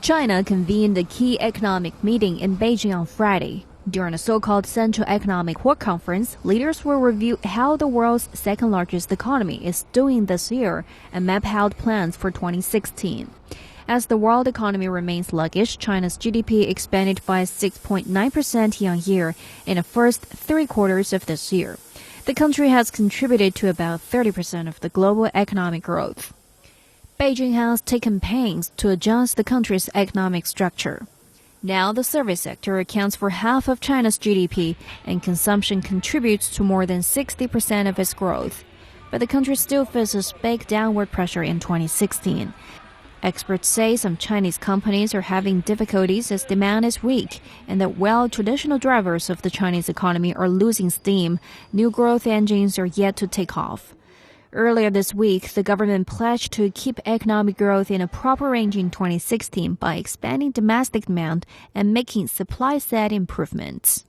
China convened a key economic meeting in Beijing on Friday. During a so-called Central Economic Work Conference, leaders will review how the world's second-largest economy is doing this year and map out plans for 2016. As the world economy remains sluggish, China's GDP expanded by 6.9% year-on-year in the first 3 quarters of this year. The country has contributed to about 30% of the global economic growth. Beijing has taken pains to adjust the country's economic structure. Now the service sector accounts for half of China's GDP, and consumption contributes to more than 60% of its growth. But the country still faces big downward pressure in 2016. Experts say some Chinese companies are having difficulties as demand is weak, and that while traditional drivers of the Chinese economy are losing steam, new growth engines are yet to take off. Earlier this week, the government pledged to keep economic growth in a proper range in 2016 by expanding domestic demand and making supply-side improvements.